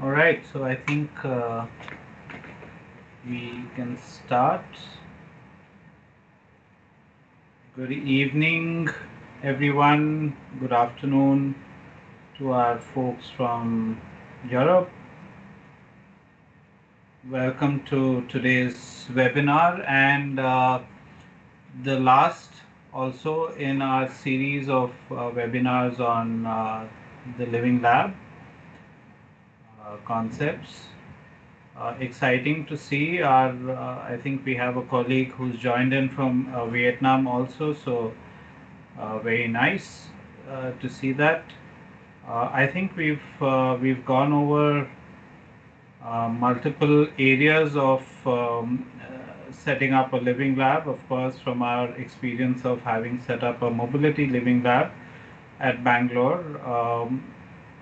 All right, so I think we can start. Good evening, everyone. Good afternoon to our folks from Europe. Welcome to today's webinar and the last also in our series of webinars on the Living Lab concepts. Exciting to see our, I think we have a colleague who's joined in from Vietnam also, so very nice to see that. I think we've gone over multiple areas of setting up a living lab, of course, from our experience of having set up a mobility living lab at Bangalore.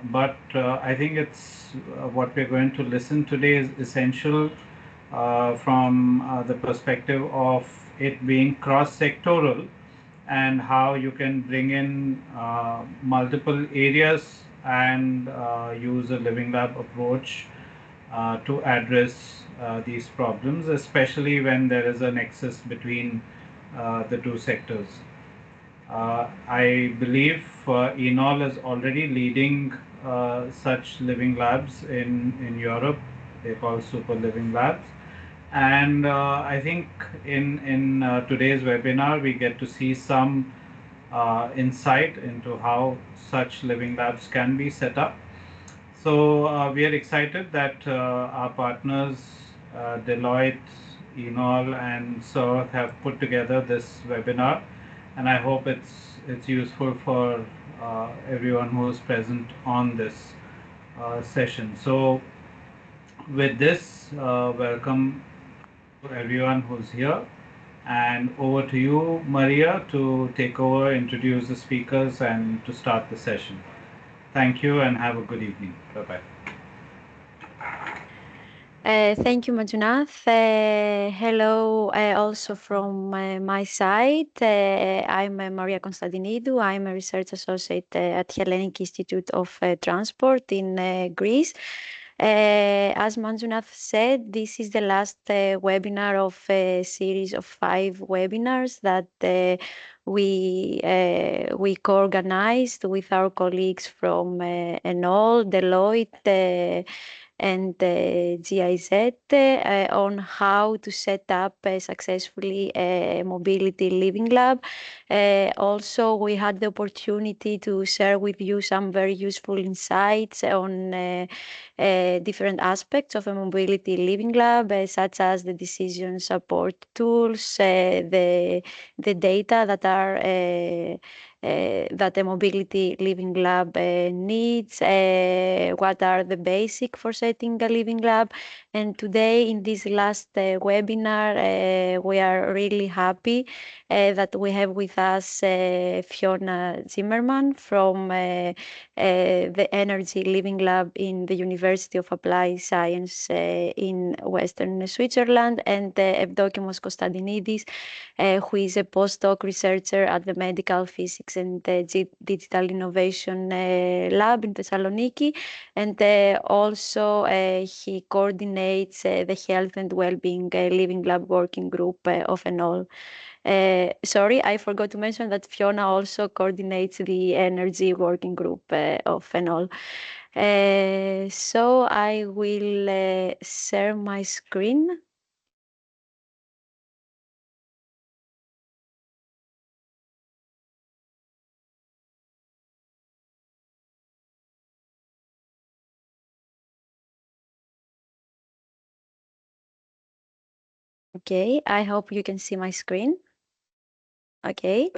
But I think it's what we're going to listen today is essential from the perspective of it being cross-sectoral and how you can bring in multiple areas and use a living lab approach to address these problems, especially when there is a nexus between the two sectors. I believe ENOL is already leading such living labs in Europe. They call super living labs. And I think in today's webinar, we get to see some insight into how such living labs can be set up. So we are excited that our partners, Deloitte, Enol, and CERTH have put together this webinar, and I hope it's useful for everyone who is present on this session. So with this, welcome to everyone who's here, and over to you, Maria, to take over, introduce the speakers, and to start the session. Thank you, and have a good evening. Bye bye. Thank you, Manjunath. Hello, also from my side. I'm Maria Konstantinidou. I'm a research associate at Hellenic Institute of Transport in Greece. As Manjunath said, this is the last webinar of a series of 5 webinars that we co-organized with our colleagues from Enol, Deloitte, and GIZ on how to set up successfully a mobility living lab. Also, we had the opportunity to share with you some very useful insights on different aspects of a mobility living lab, such as the decision support tools, the data that are that a mobility living lab needs, what are the basic for setting a living lab. And today in this last webinar, we are really happy that we have with us Fiona Zimmerman from the Energy Living Lab in the University of Applied Science in Western Switzerland, and Evdokimos Konstantinidis, who is a postdoc researcher at the Medical Physics and Digital Innovation Lab in Thessaloniki, and also he coordinates the Health and Wellbeing Living Lab Working Group of ENOL. Sorry, I forgot to mention that Fiona also coordinates the Energy Working Group of ENOL. So I will share my screen. Okay, I hope you can see my screen. Okay.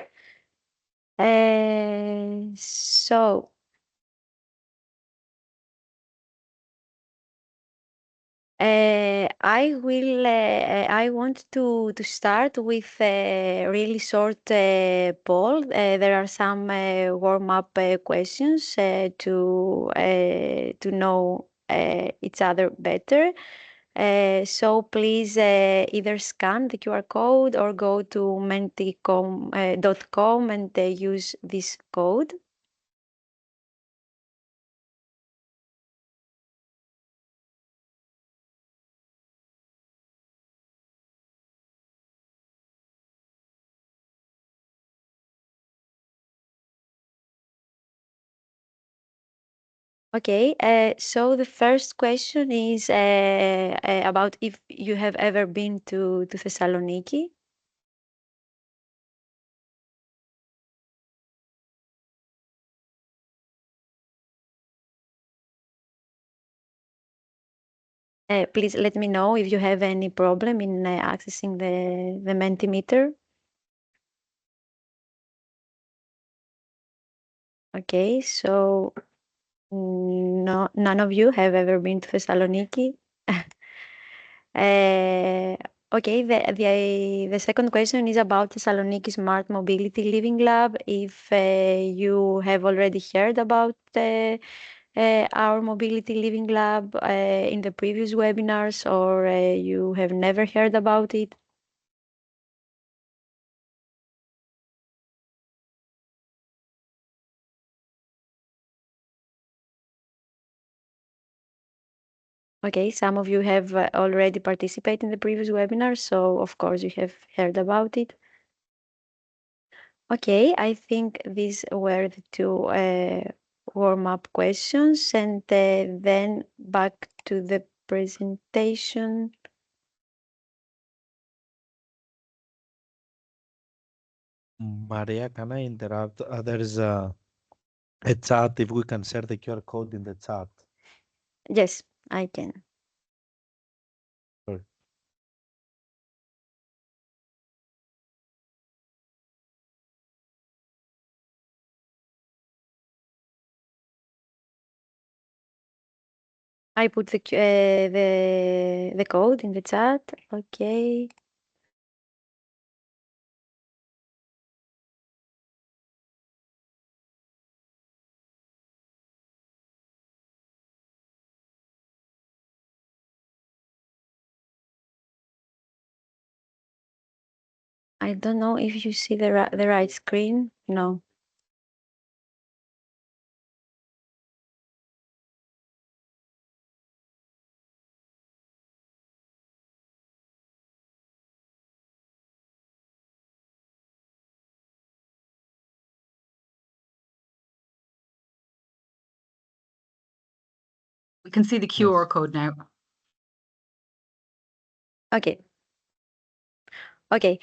So I want to start with a really short poll. There are some warm-up questions to know each other better. So please either scan the QR code or go to menti.com and use this code. Okay, so the first question is about if you have ever been to Thessaloniki. Please let me know if you have any problem in accessing the Mentimeter. Okay, so no, none of you have ever been to Thessaloniki. Okay, the second question is about Thessaloniki Smart Mobility Living Lab. If you have already heard about our Mobility Living Lab in the previous webinars, or you have never heard about it. Okay, some of you have already participated in the previous webinar, so of course you have heard about it. Okay, I think these were the two warm-up questions, and then back to the presentation. Maria, can I interrupt? There is a chat, if we can share the QR code in the chat. Yes, I can. Sorry. I put the code in the chat. Okay. I don't know if you see the right screen. No. We can see the QR code now. Okay. Okay,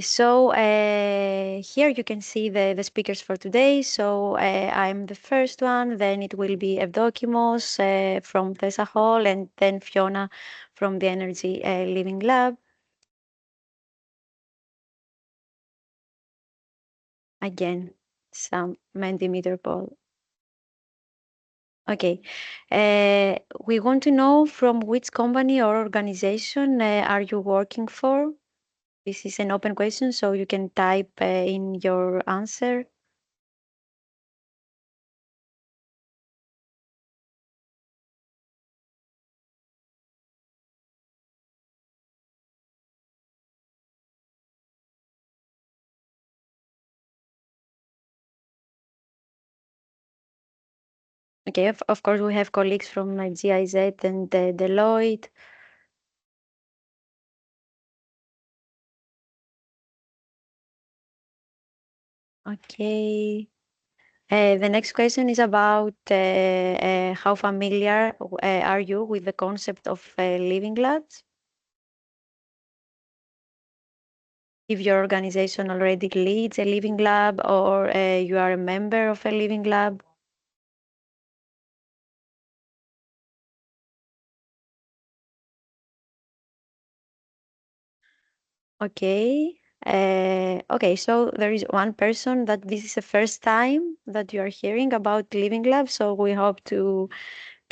so here you can see the speakers for today. So I'm the first one, then it will be Evdokimos from Thessaloniki, and then Fiona from the Energy Living Lab. Again, some Mentimeter poll. Okay, we want to know from which company or organization are you working for? This is an open question, so you can type in your answer. Okay, of course, we have colleagues from GIZ and Deloitte. Okay. The next question is about how familiar are you with the concept of living labs? If your organization already leads a living lab or you are a member of a living lab. Okay. Okay, so there is one person that this is the first time that you are hearing about living lab, so we hope to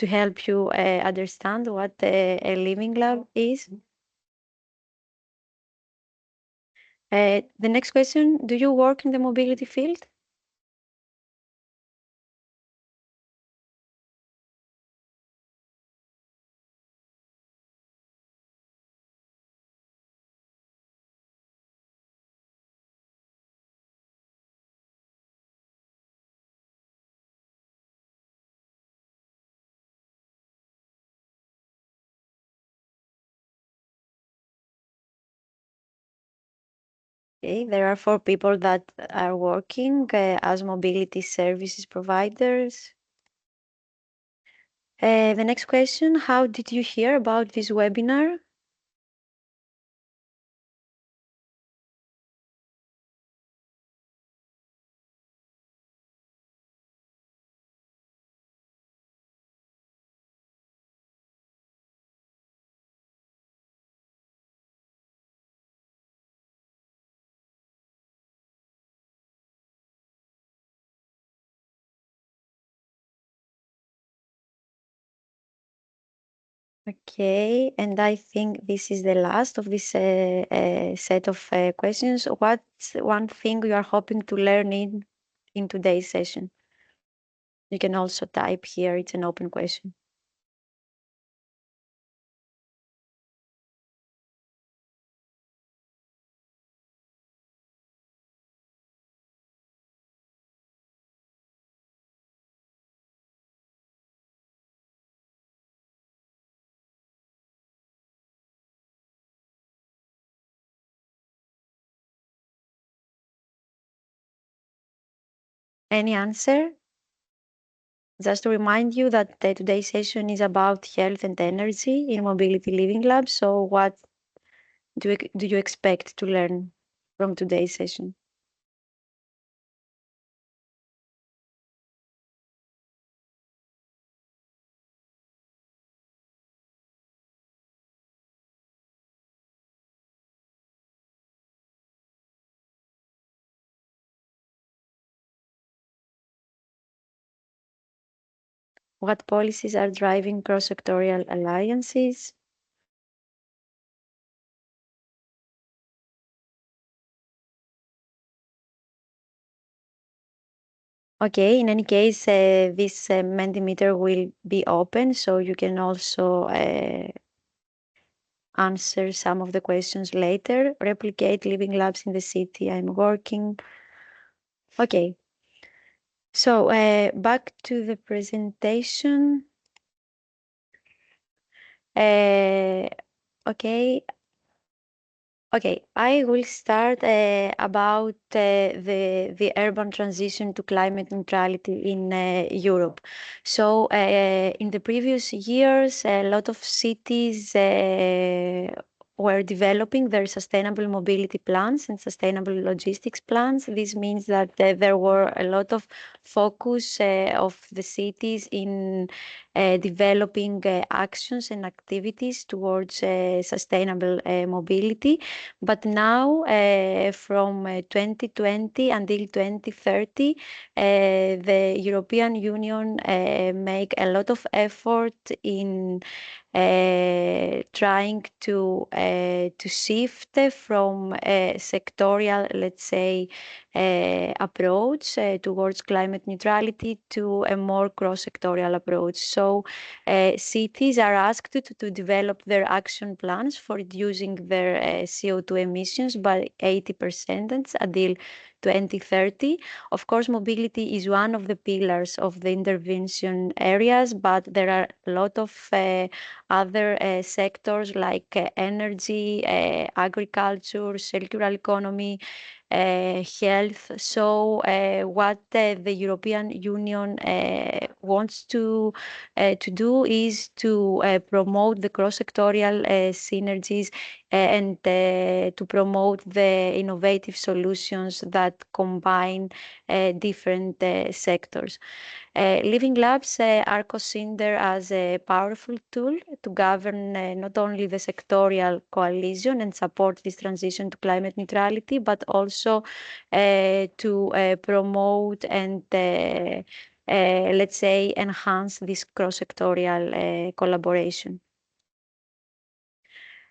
help you understand what a living lab is. The next question, do you work in the mobility field? Okay, there are 4 people that are working as mobility services providers. The next question, how did you hear about this webinar? Okay, and I think this is the last of this set of questions. What's one thing you are hoping to learn in today's session? You can also type here, it's an open question. Any answer? Just to remind you that today's session is about health and energy in Mobility Living Lab. So what do you expect to learn from today's session? What policies are driving cross-sectoral alliances? Okay, in any case, this Mentimeter will be open, so you can also answer some of the questions later. Replicate living labs in the city I'm working. Okay, so back to the presentation. Okay. Okay, I will start about the urban transition to climate neutrality in Europe. So in the previous years, a lot of cities were developing their sustainable mobility plans and sustainable logistics plans. This means that there were a lot of focus of the cities in developing actions and activities towards sustainable mobility. But now, from 2020 until 2030, the European Union make a lot of effort in trying to shift from a sectorial, let's say, approach towards climate neutrality to a more cross-sectorial approach. So cities are asked to develop their action plans for reducing their CO2 emissions by 80% until 2030. Of course, mobility is one of the pillars of the intervention areas, but there are a lot of other sectors like energy, agriculture, circular economy, health. So what the European Union wants to do is to promote the cross-sectorial synergies and to promote the innovative solutions that combine different sectors. Living labs are considered as a powerful tool to govern not only the sectorial coalition and support this transition to climate neutrality, but also to promote and let's say enhance this cross-sectorial collaboration.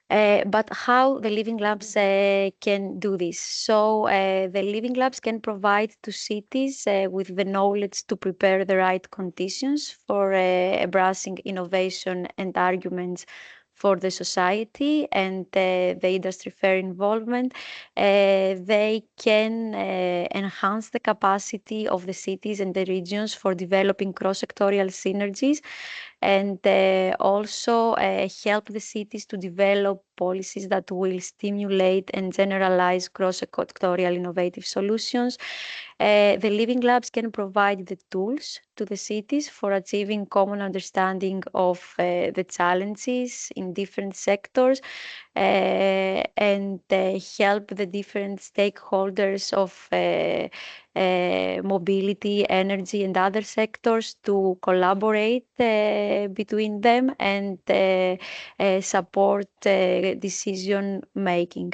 But how the living labs can do this? So the living labs can provide to cities with the knowledge to prepare the right conditions for embracing innovation and arguments for the society and the industry fair involvement. They can enhance the capacity of the cities and the regions for developing cross-sectorial synergies and also help the cities to develop policies that will stimulate and generalize cross-sectoral innovative solutions. The living labs can provide the tools to the cities for achieving common understanding of the challenges in different sectors, and help the different stakeholders of mobility, energy, and other sectors to collaborate between them and support decision making.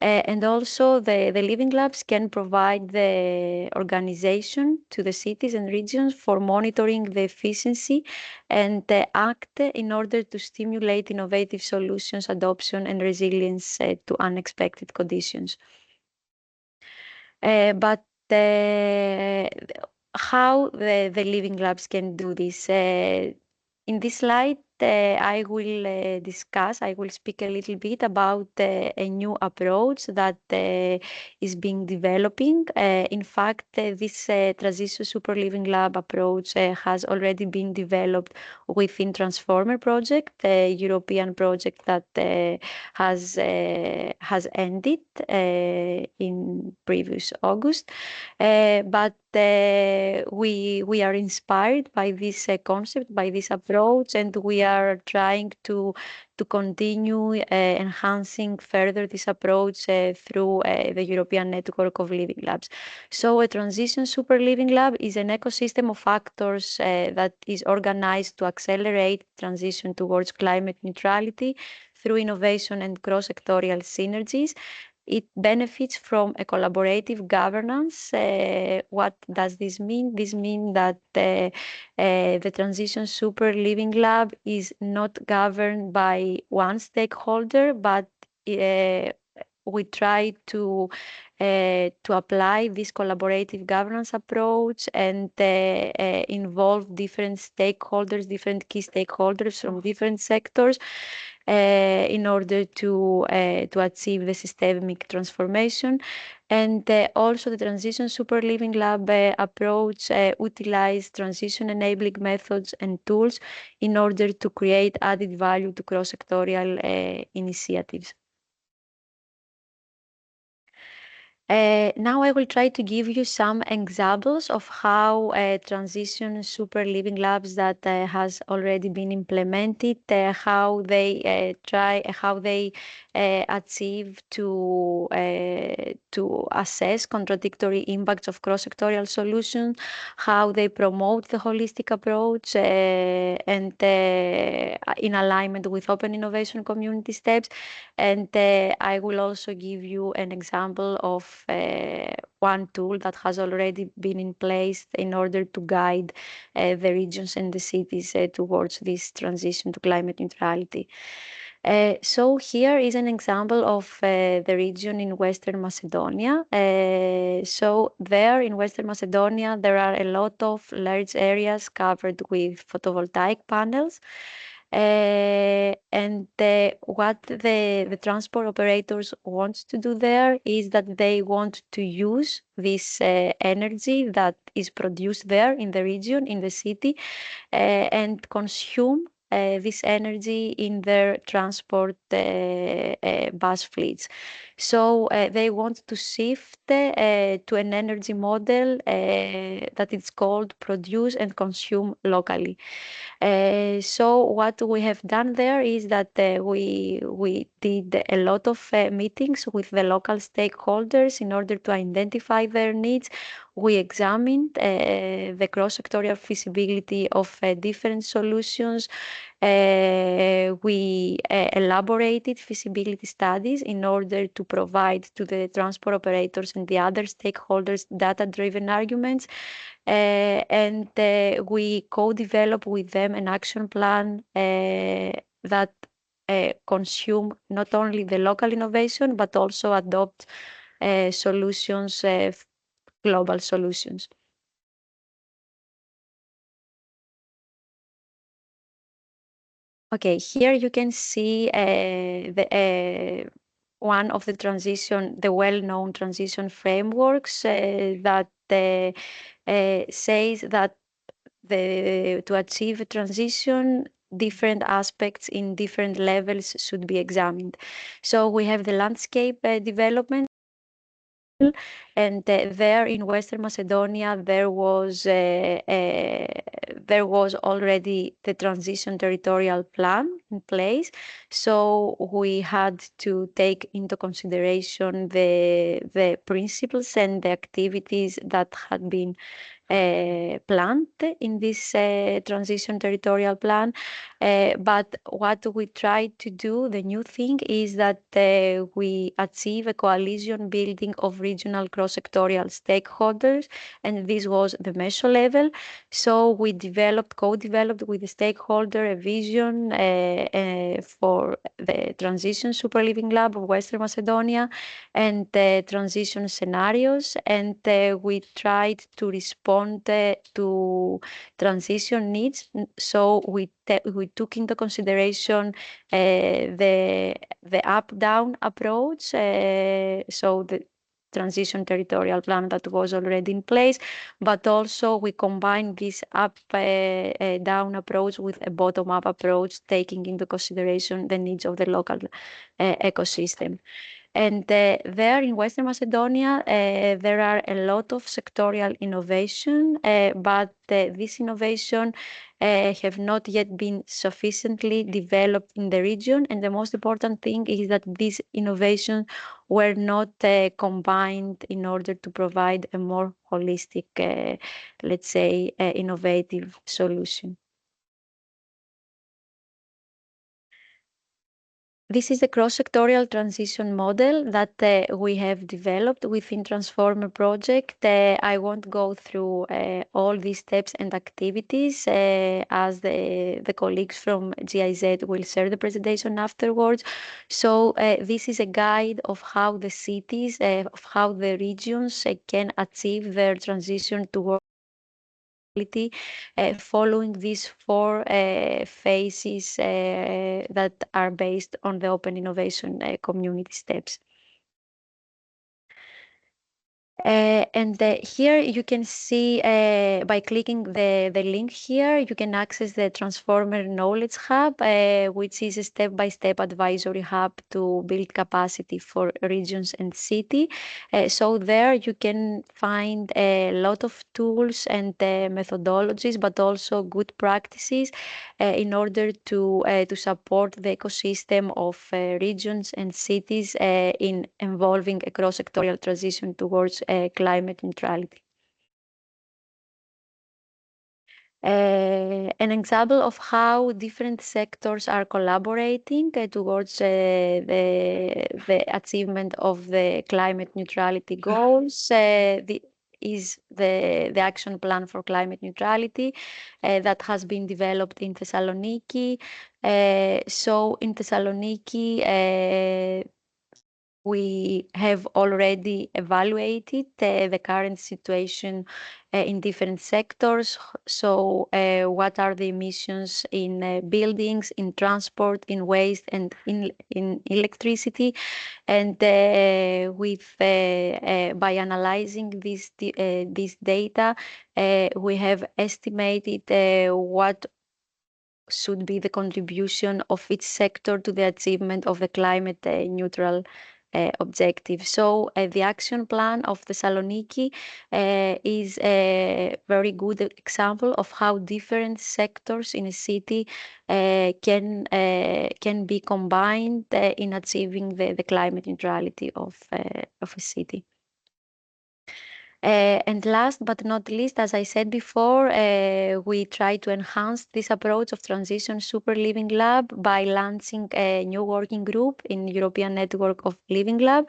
And also the living labs can provide the organization to the cities and regions for monitoring the efficiency and act in order to stimulate innovative solutions, adoption, and resilience to unexpected conditions. But how the living labs can do this? In this slide, I will speak a little bit about a new approach that is being developing. In fact, this transition super living lab approach has already been developed within Transformer project, a European project that has ended in previous August. But we are inspired by this concept, by this approach, and we are trying to continue enhancing further this approach through the European Network of Living Labs. So a transition super living lab is an ecosystem of factors that is organized to accelerate transition towards climate neutrality through innovation and cross-sectorial synergies. It benefits from a collaborative governance. What does this mean? This means that the Transition Super Living Lab is not governed by one stakeholder, but we try to apply this collaborative governance approach and involve different stakeholders, different key stakeholders from different sectors in order to achieve the systemic transformation. And also the Transition Super Living Lab approach utilize transition enabling methods and tools in order to create added value to cross-sectorial initiatives. Now I will try to give you some examples of how transition super living labs that has already been implemented, how they achieve to assess contradictory impacts of cross-sectorial solutions, how they promote the holistic approach and in alignment with open innovation community steps. And I will also give you an example of one tool that has already been in place in order to guide the regions and the cities towards this transition to climate neutrality. So here is an example of the region in Western Macedonia. So there in Western Macedonia, there are a lot of large areas covered with photovoltaic panels. And what the transport operators want to do there is that they want to use this energy that is produced there in the region, in the city, and consume this energy in their transport bus fleets. So they want to shift to an energy model that is called produce and consume locally. So what we have done there is that we did a lot of meetings with the local stakeholders in order to identify their needs. We examined the cross-sectorial feasibility of different solutions. We elaborated feasibility studies in order to provide to the transport operators and the other stakeholders data-driven arguments. And we co-develop with them an action plan that consume not only the local innovation, but also adopt solutions, global solutions. Okay, here you can see one of the well-known transition frameworks that says that to achieve a transition, different aspects in different levels should be examined. So we have the landscape development. And there in Western Macedonia, there was already the transition territorial plan in place. So we had to take into consideration the principles and the activities that had been planned in this transition territorial plan. But what we tried to do, the new thing, is that we achieve a coalition building of regional cross-sectoral stakeholders, and this was the meso level. So we co-developed with the stakeholder a vision for the transition super living lab of Western Macedonia and transition scenarios, and we tried to respond to transition needs. So we took into consideration the up-down approach, so the transition territorial plan that was already in place, but also we combined this up-down approach with a bottom-up approach, taking into consideration the needs of the local ecosystem. And there in Western Macedonia, there are a lot of sectorial innovation, but this innovation have not yet been sufficiently developed in the region. And the most important thing is that these innovations were not combined in order to provide a more holistic, let's say, innovative solution. This is the cross-sectorial transition model that we have developed within Transformer project. I won't go through all these steps and activities as the colleagues from GIZ will share the presentation afterwards. So this is a guide of how the cities, of how the regions can achieve their transition towards following these four phases that are based on the open innovation community steps. And here you can see by clicking the link here, you can access the Transformer Knowledge Hub, which is a step-by-step advisory hub to build capacity for regions and city. So there you can find a lot of tools and methodologies, but also good practices in order to support the ecosystem of regions and cities in involving a cross-sectorial transition towards climate neutrality. An example of how different sectors are collaborating towards the achievement of the climate neutrality goals is the action plan for climate neutrality that has been developed in Thessaloniki. So in Thessaloniki, we have already evaluated the current situation in different sectors. So what are the emissions in buildings, in transport, in waste, and in electricity? And by analyzing this data, we have estimated what should be the contribution of each sector to the achievement of the climate neutral objective. So the action plan of Thessaloniki is a very good example of how different sectors in a city can be combined in achieving the climate neutrality of a city. And last but not least, as I said before, we try to enhance this approach of Transition Super Living Lab by launching a new working group in European Network of Living Lab.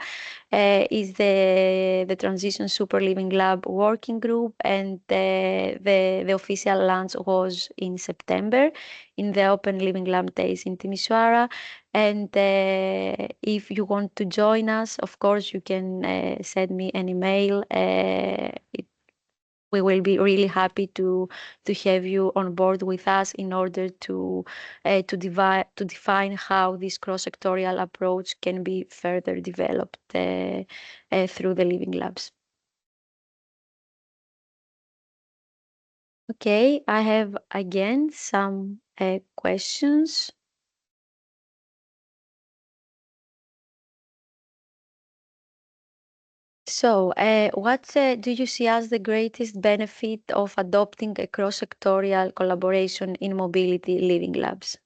Is the Transition Super Living Lab working group, and the official launch was in September in the Open Living Lab Days in Timisoara. And if you want to join us, of course, you can send me an email. We will be really happy to have you on board with us in order to define how this cross-sectorial approach can be further developed through the living labs. Okay, I have again some questions. So, what do you see as the greatest benefit of adopting a cross-sectorial collaboration in mobility living labs?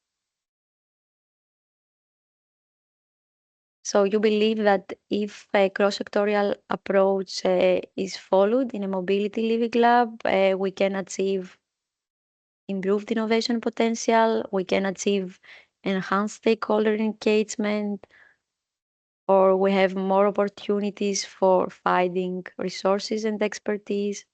So you believe that if a cross-sectorial approach is followed in a mobility living lab, we can achieve improved innovation potential, we can achieve enhanced stakeholder engagement, or we have more opportunities for finding resources and expertise.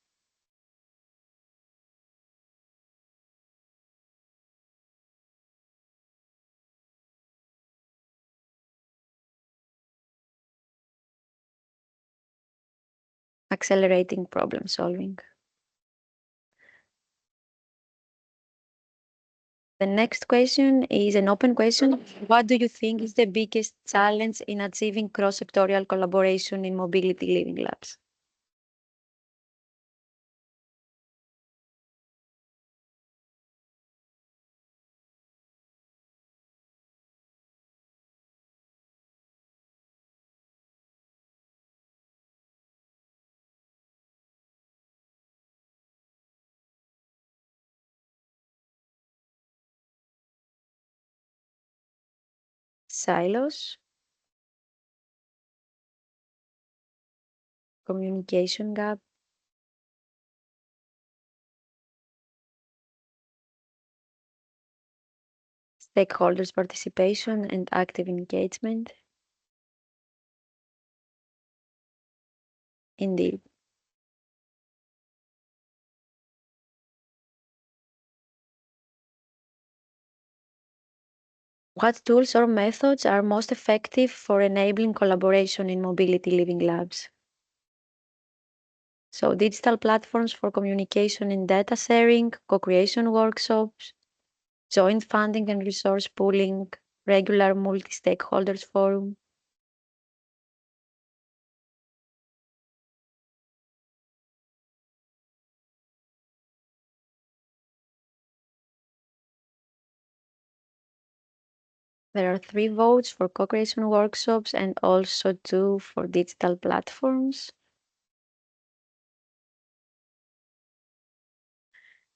Accelerating problem solving. The next question is an open question. What do you think is the biggest challenge in achieving cross-sectorial collaboration in mobility living labs? Silos, communication gap, stakeholders' participation and active engagement. Indeed. What tools or methods are most effective for enabling collaboration in mobility living labs? So digital platforms for communication and data sharing, co-creation workshops, joint funding and resource pooling, regular multi-stakeholders forum. There are 3 votes for co-creation workshops and also 2 for digital platforms.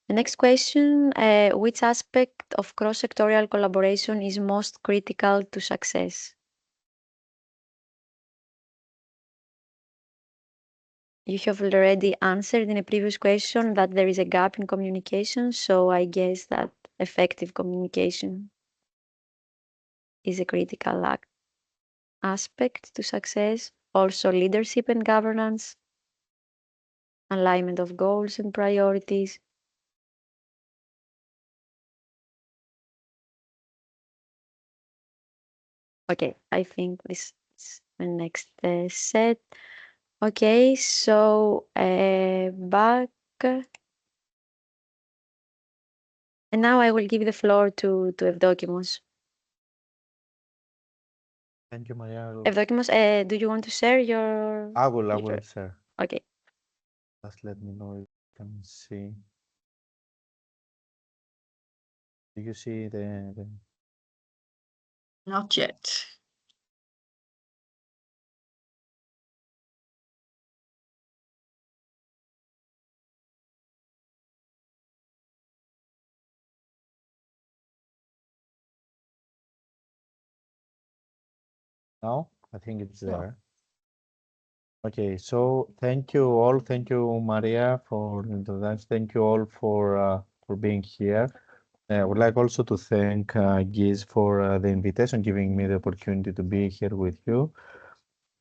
The next question, which aspect of cross-sectorial collaboration is most critical to success? You have already answered in a previous question that there is a gap in communication, so I guess that effective communication is a critical aspect to success. Also leadership and governance, alignment of goals and priorities. Okay, I think this is the next set. Okay, so back. And now I will give the floor to Evdokimos. Thank you, Maria. Evdokimos, do you want to share your... I will share. Okay. Just let me know if you can see. Do you see the... Not yet. No, I think it's No. there. Okay, so thank you all. Thank you, Maria, for the introduction. Thank you all for being here. I would like also to thank Giz for the invitation, giving me the opportunity to be here with you.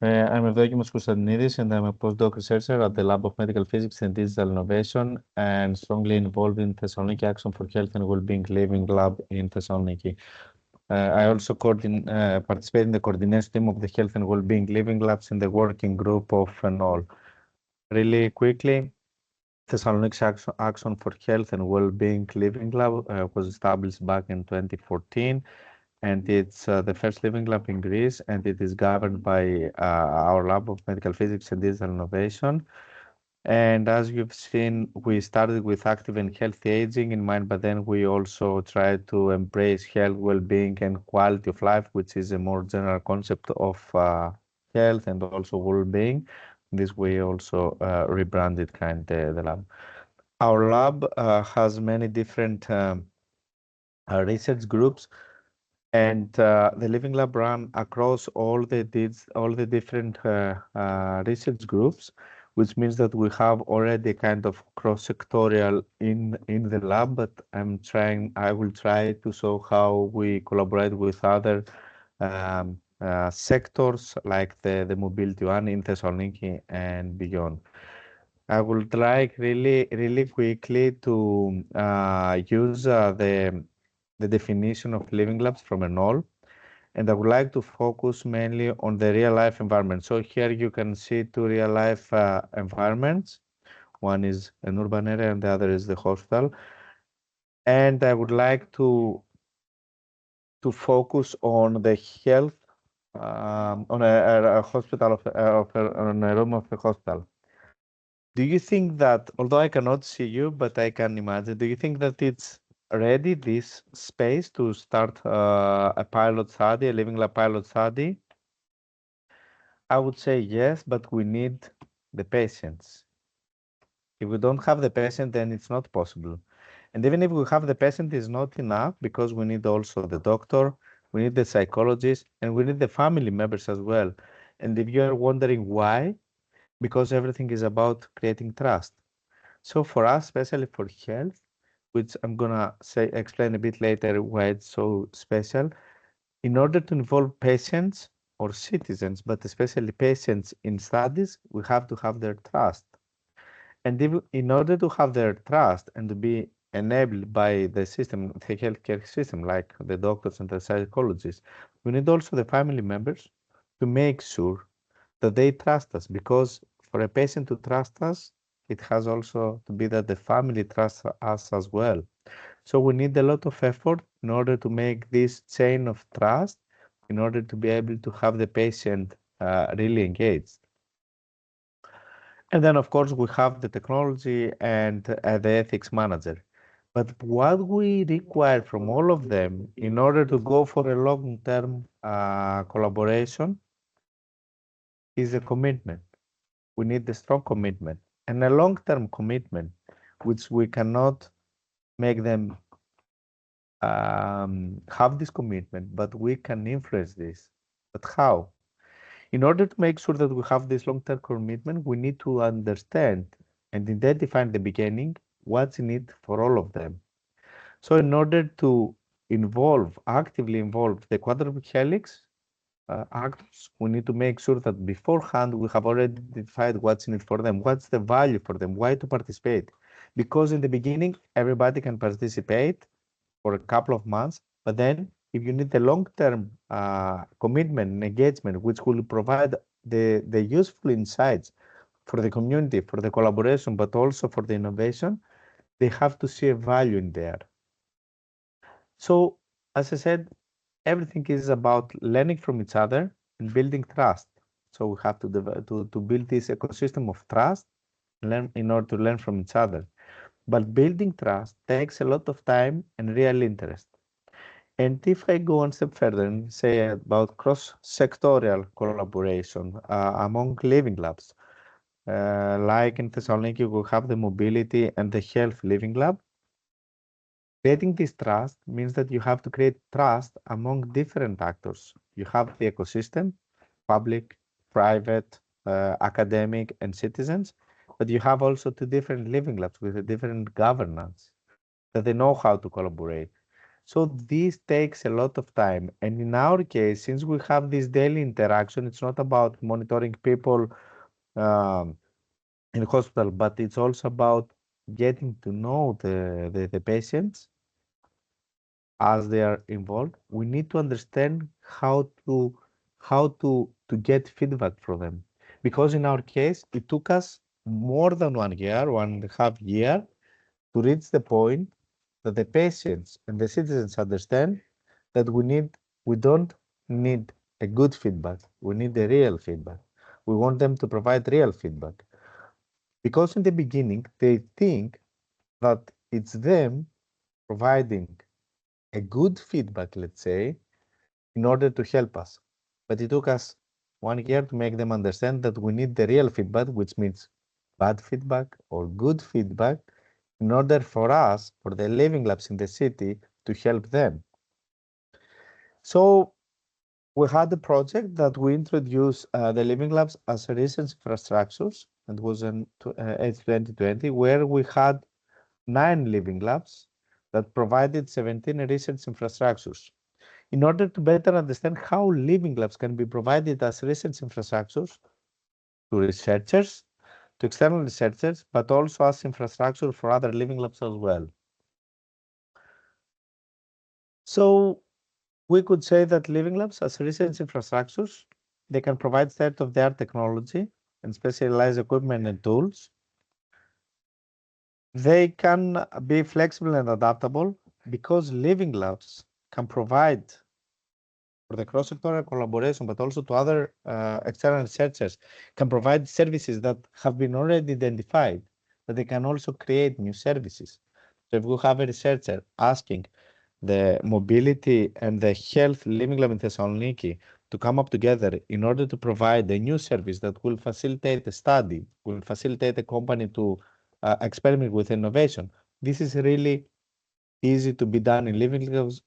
I'm Evdokimos Konstantinidis, and I'm a postdoc researcher at the Lab of Medical Physics and Digital Innovation, and strongly involved in Thessaloniki Action for Health and Wellbeing Living Lab in Thessaloniki. I also participate in the coordination team of the Health and Wellbeing Living Labs in the working group of all. Really quickly, Thessaloniki Action for Health and Wellbeing Living Lab was established back in 2014, and it's the first living lab in Greece, and it is governed by our Lab of Medical Physics and Digital Innovation. And as you've seen, we started with active and healthy aging in mind, but then we also try to embrace health, well-being, and quality of life, which is a more general concept of health and also well-being. This way also rebranded the lab. Our lab has many different research groups, and the Living Lab run across all the different research groups, which means that we have already kind of cross-sectorial in the lab. But I will try to show how we collaborate with other sectors like the mobility one in Thessaloniki and beyond. I would like really quickly to use the definition of living labs from ENOL, and I would like to focus mainly on the real life environment. So here you can see two real life environments. One is an urban area and the other is the hospital. And I would like to focus on the health on a hospital on a room of a hospital. Do you think that, although I cannot see you, but I can imagine, do you think that it's ready, this space, to start a pilot study, a living lab pilot study? I would say yes, but we need the patients. If we don't have the patient, then it's not possible. And even if we have the patient, it's not enough, because we need also the doctor, we need the psychologist, and we need the family members as well. And if you are wondering why, because everything is about creating trust. So for us, especially for health, which I'm gonna explain a bit later why it's so special, in order to involve patients or citizens, but especially patients in studies, we have to have their trust. And in order to have their trust and to be enabled by the system, the healthcare system, like the doctors and the psychologists, we need also the family members to make sure that they trust us, because for a patient to trust us, it has also to be that the family trusts us as well. So we need a lot of effort in order to make this chain of trust, in order to be able to have the patient really engaged. And then, of course, we have the technology and the ethics manager. But what we require from all of them in order to go for a long-term collaboration is a commitment. We need a strong commitment and a long-term commitment, which we cannot make them have this commitment, but we can influence this. But how? In order to make sure that we have this long-term commitment, we need to understand and identify in the beginning what's in it for all of them. So in order to actively involve the quadruple helix actors, we need to make sure that beforehand we have already identified what's in it for them, what's the value for them, why to participate. Because in the beginning, everybody can participate for a couple of months, but then if you need a long-term commitment and engagement, which will provide the useful insights for the community, for the collaboration, but also for the innovation, they have to see a value in there. So, as I said, everything is about learning from each other and building trust. So we have to build this ecosystem of trust in order to learn from each other. But building trust takes a lot of time and real interest. And if I go one step further and say about cross-sectoral collaboration among living labs, like in Thessaloniki, we have the mobility and the health living lab. Creating this trust means that you have to create trust among different actors. You have the ecosystem, public, private, academic, and citizens, but you have also two different living labs with a different governance that they know how to collaborate. So this takes a lot of time. And in our case, since we have this daily interaction, it's not about monitoring people in the hospital, but it's also about getting to know the patients as they are involved. We need to understand how to get feedback from them. Because in our case, it took us more than 1 year, 1.5 years, to reach the point that the patients and the citizens understand that we don't need a good feedback. We need the real feedback. We want them to provide real feedback. Because in the beginning, they think that it's them providing a good feedback, let's say, in order to help us. But it took us 1 year to make them understand that we need the real feedback, which means bad feedback or good feedback, in order for us, for the living labs in the city, to help them. So we had a project that we introduced the living labs as research infrastructures, and it was in 2020, where we had 9 living labs that provided 17 research infrastructures. In order to better understand how living labs can be provided as research infrastructures to researchers, to external researchers, but also as infrastructure for other living labs as well. So we could say that living labs as research infrastructures, they can provide state-of-the-art technology and specialized equipment and tools. They can be flexible and adaptable because living labs can provide for the cross-sectoral collaboration, but also to other external researchers, can provide services that have been already identified, that they can also create new services. So if we have a researcher asking the mobility and the health living lab in Thessaloniki to come up together in order to provide a new service that will facilitate a study, will facilitate a company to experiment with innovation. This is really easy to be done in living labs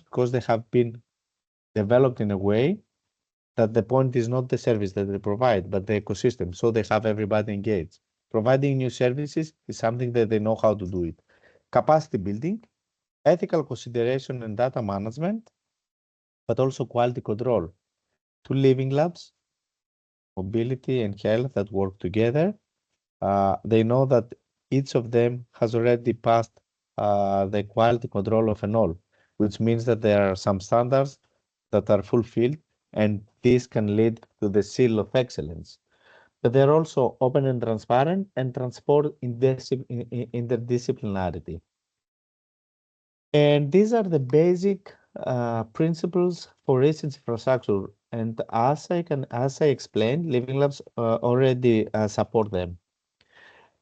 because they have been developed in a way that the point is not the service that they provide, but the ecosystem. So they have everybody engaged. Providing new services is something that they know how to do it. Capacity building, ethical consideration and data management, but also quality control. 2 living labs, mobility and health that work together. They know that each of them has already passed the quality control of an all, which means that there are some standards that are fulfilled, and this can lead to the seal of excellence. But they're also open and transparent and transport interdisciplinarity. And these are the basic principles for research infrastructure. And as I explained, living labs already support them.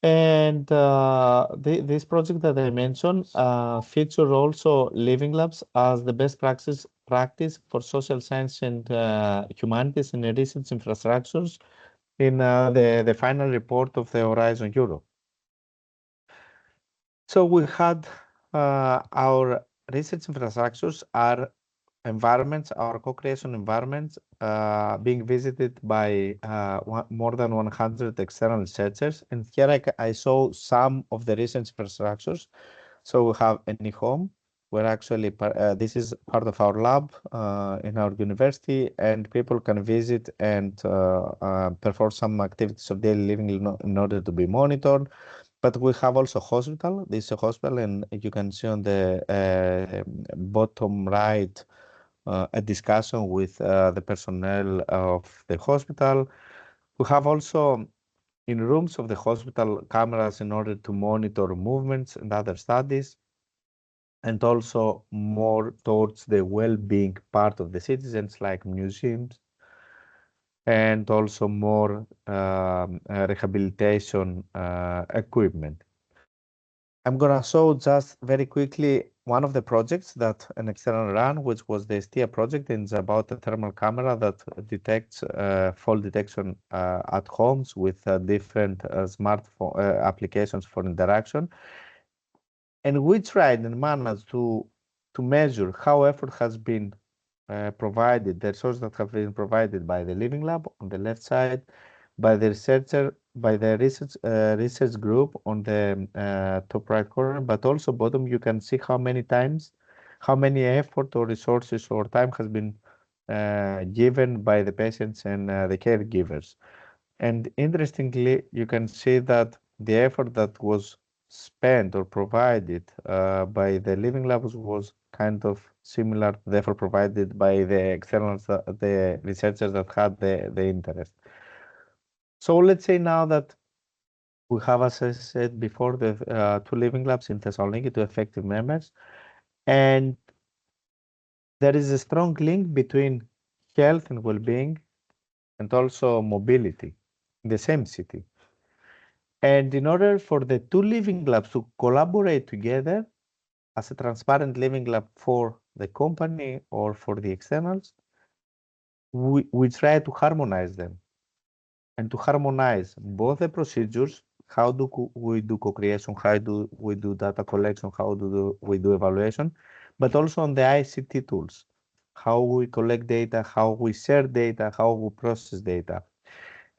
And this project that I mentioned features also living labs as the best practice for social science and humanities and research infrastructures in the final report of the Horizon Europe. So we had our research infrastructures are environments, our co-creation environments, being visited by more than 100 external researchers. And here I saw some of the research infrastructures. So we have any home, where actually this is part of our lab in our university, and people can visit and perform some activities of daily living in order to be monitored. But we have also hospital. This is a hospital, and you can see on the bottom right a discussion with the personnel of the hospital. We have also in rooms of the hospital cameras in order to monitor movements and other studies, and also more towards the well-being part of the citizens, like museums, and also more rehabilitation equipment. I'm gonna show just very quickly one of the projects that an external ran, which was the STIA project, and it's about a thermal camera that detects fall detection at homes with different smartphone applications for interaction. And we tried and managed to measure how effort has been provided, the resources that have been provided by the living lab on the left side, by the researcher, by the research group on the top right corner, but also bottom you can see how many times, how many effort or resources or time has been given by the patients and the caregivers. And interestingly, you can see that the effort that was spent or provided by the living labs was kind of similar to the effort provided by the externals, the researchers that had the interest. So let's say now that we have, as I said before, the 2 living labs in Thessaloniki, 2 effective members, and there is a strong link between health and well-being and also mobility in the same city. And in order for the two living labs to collaborate together as a transparent living lab for the company or for the externals, we try to harmonize them and to harmonize both the procedures, how do we do co-creation, how do we do data collection, how do we do evaluation, but also on the ICT tools, how we collect data, how we share data, how we process data.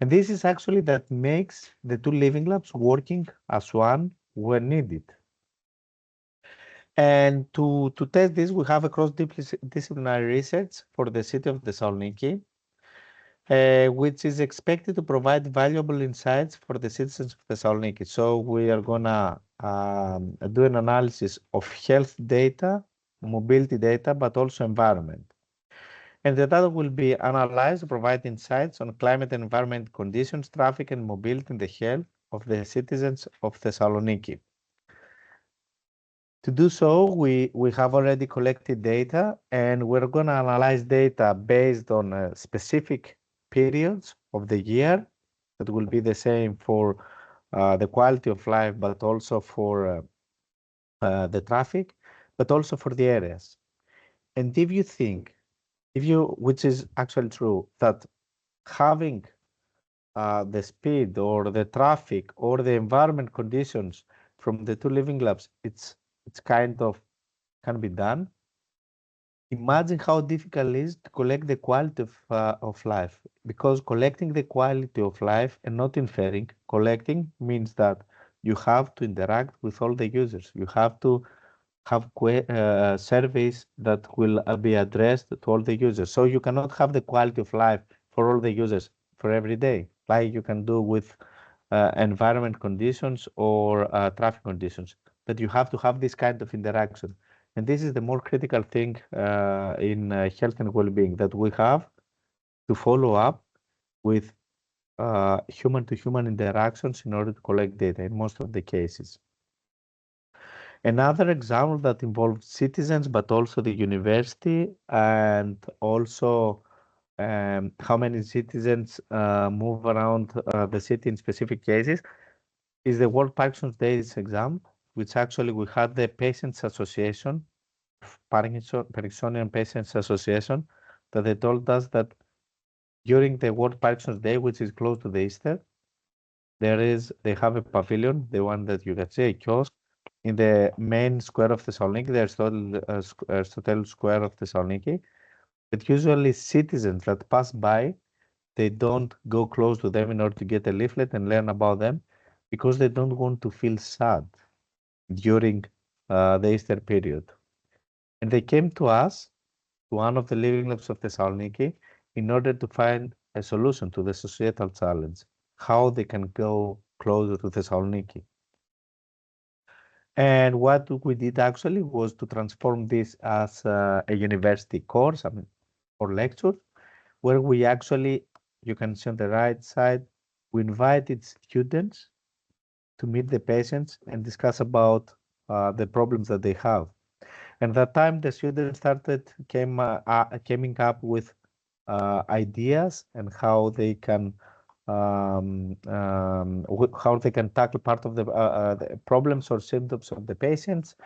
And this is actually that makes the two living labs working as one when needed. And to test this, we have a cross-disciplinary research for the city of Thessaloniki, which is expected to provide valuable insights for the citizens of Thessaloniki. So we are gonna do an analysis of health data, mobility data, but also environment. And the data will be analyzed to provide insights on climate and environment conditions, traffic and mobility, and the health of the citizens of Thessaloniki. To do so, we have already collected data, and we're going to analyze data based on specific periods of the year. That will be the same for the quality of life, but also for the traffic, but also for the areas. And if you think, which is actually true, that having the speed or the traffic or the environment conditions from the two living labs, it's kind of can be done. Imagine how difficult it is to collect the quality of life, because collecting the quality of life and not inferring, collecting means that you have to interact with all the users. You have to have surveys that will be addressed to all the users. So you cannot have the quality of life for all the users for every day, like you can do with environment conditions or traffic conditions. But you have to have this kind of interaction. And this is the more critical thing in health and well-being, that we have to follow up with human-to-human interactions in order to collect data in most of the cases. Another example that involves citizens, but also the university, and also how many citizens move around the city in specific cases, is the World Parkinson's Days exam, which actually we had the Patients Association, Parkinsonian Patients Association, that they told us that during the World Parkinson's Day, which is close to the Easter, they have a pavilion, the one that you can see, a kiosk, in the main square of Thessaloniki, the Aristotle Square of Thessaloniki. But usually citizens that pass by, they don't go close to them in order to get a leaflet and learn about them, because they don't want to feel sad during the Easter period. And they came to us, to one of the living labs of Thessaloniki, in order to find a solution to the societal challenge, how they can go closer to Thessaloniki. And what we did actually was to transform this as a university course, or lecture, where we actually, you can see on the right side, we invited students to meet the patients and discuss about the problems that they have. And that time the students coming up with ideas and how they can tackle part of the problems or symptoms of the patients.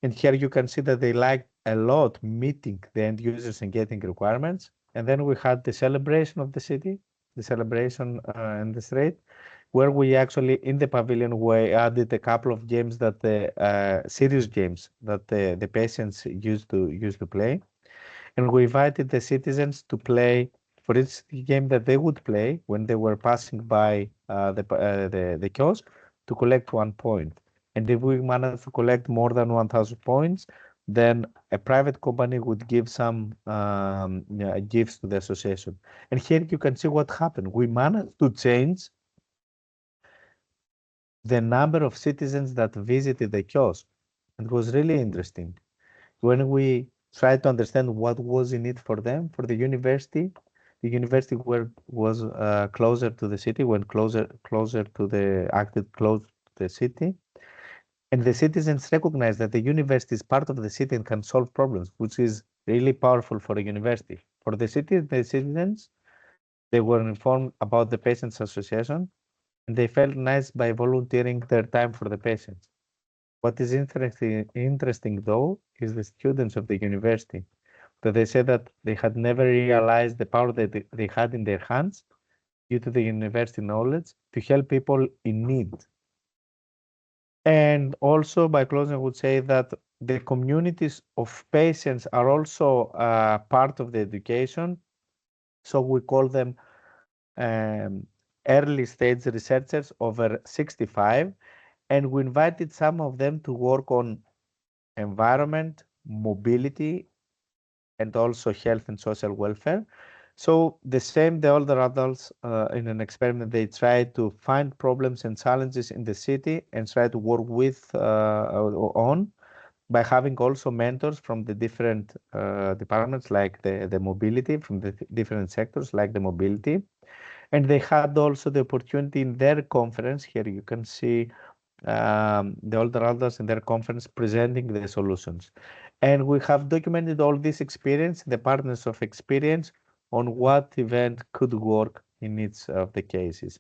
And here you can see that they like a lot meeting the end users and getting requirements. And then we had the celebration of the city, the celebration in the street, where we actually, in the pavilion, we added a couple of games that serious games that the patients used to play. And we invited the citizens to play for each game that they would play when they were passing by the kiosk, to collect 1 point. And if we managed to collect more than 1,000 points, then a private company would give some gifts to the association. And here you can see what happened. We managed to change the number of citizens that visited the kiosk. It was really interesting. When we tried to understand what was in it for them, for the university was closer to the city, acted close to the city. And the citizens recognize that the university is part of the city and can solve problems, which is really powerful for a university. For the city, the citizens, they were informed about the Patients Association, and they felt nice by volunteering their time for the patients. What is interesting though is the students of the university, that they said that they had never realized the power that they had in their hands due to the university knowledge to help people in need. And also, by closing, I would say that the communities of patients are also part of the education. So we call them early stage researchers over 65. And we invited some of them to work on environment, mobility, and also health and social welfare. So the older adults in an experiment, they try to find problems and challenges in the city and try to work on by having also mentors from the different departments, like the mobility, from the different sectors like the mobility. And they had also the opportunity in their conference, here you can see the older adults in their conference presenting the solutions. And we have documented all this experience, the partners of experience, on what event could work in each of the cases.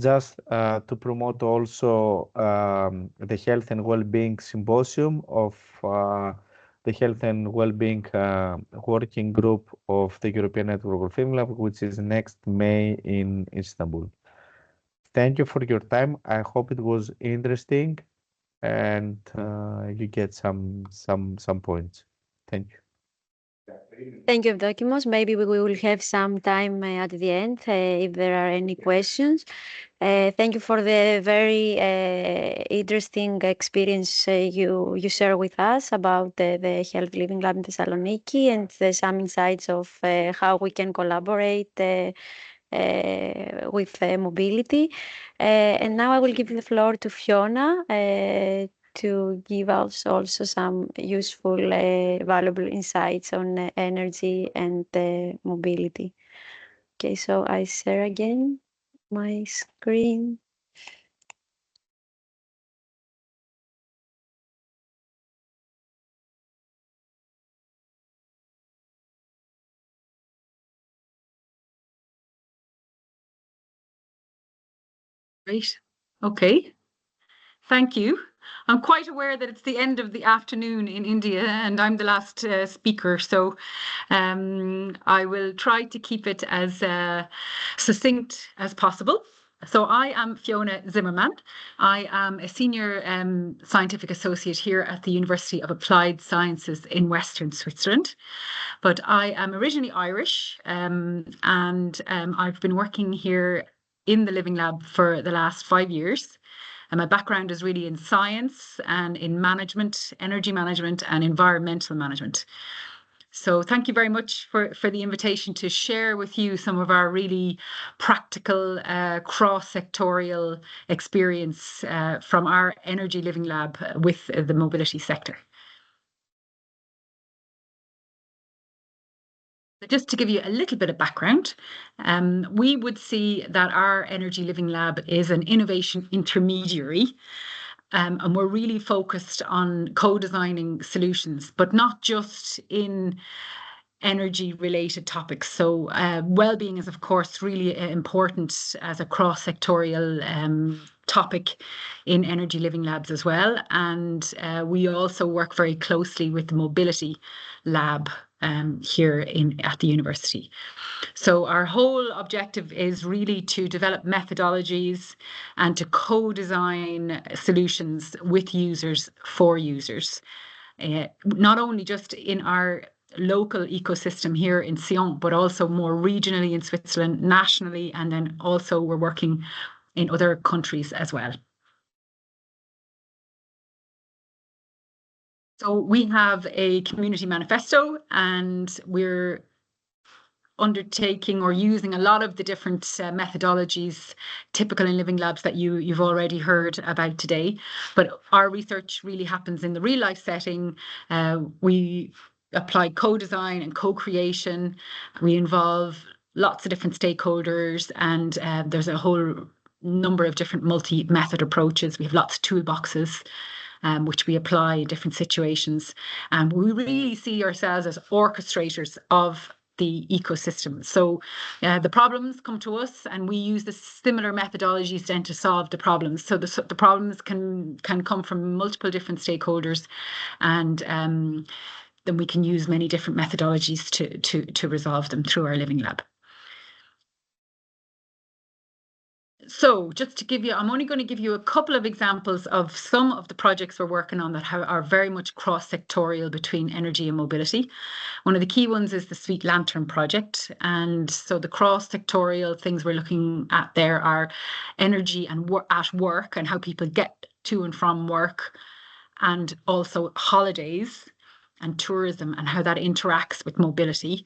Just to promote also the health and well-being symposium of the health and well-being working group of the European Network of Film Lab, which is next May in Istanbul. Thank you for your time. I hope it was interesting and you get some points. Thank you. Thank you, Evdokimos. Maybe we will have some time at the end if there are any questions. Thank you for the very interesting experience you share with us about the Health Living Lab in Thessaloniki and some insights of how we can collaborate with mobility. And now I will give the floor to Fiona to give us also some useful, valuable insights on energy and mobility. Okay, so I share again my screen. Great. Okay. Thank you. I'm quite aware that it's the end of the afternoon in India and I'm the last speaker, so I will try to keep it as succinct as possible. So I am Fiona Zimmerman. I am a senior scientific associate here at the University of Applied Sciences in Western Switzerland. But I am originally Irish and I've been working here in the Living Lab for the last 5 years. And my background is really in science and in management, energy management and environmental management. So thank you very much for the invitation to share with you some of our really practical cross-sectoral experience from our Energy Living Lab with the mobility sector. Just to give you a little bit of background, we would see that our Energy Living Lab is an innovation intermediary, and we're really focused on co-designing solutions, but not just in energy-related topics. So well-being is, of course, really important as a cross-sectorial topic in Energy Living Labs as well. And we also work very closely with the Mobility Lab here at the university. So our whole objective is really to develop methodologies and to co-design solutions with users for users, not only just in our local ecosystem here in Sion, but also more regionally in Switzerland, nationally, and then also we're working in other countries as well. So we have a community manifesto and we're undertaking or using a lot of the different methodologies typical in living labs that you've already heard about today. But our research really happens in the real life setting. We apply co-design and co-creation. We involve lots of different stakeholders and there's a whole number of different multi-method approaches. We have lots of toolboxes which we apply in different situations. And we really see ourselves as orchestrators of the ecosystem. So the problems come to us, and we use the similar methodologies then to solve the problems. So the problems can come from multiple different stakeholders, and then we can use many different methodologies to resolve them through our living lab. So just to give you, I'm only going to give you a couple of examples of some of the projects we're working on that are very much cross-sectorial between energy and mobility. One of the key ones is the Sweet Lantern project. And so the cross-sectorial things we're looking at there are energy and at work, and how people get to and from work, and also holidays and tourism and how that interacts with mobility,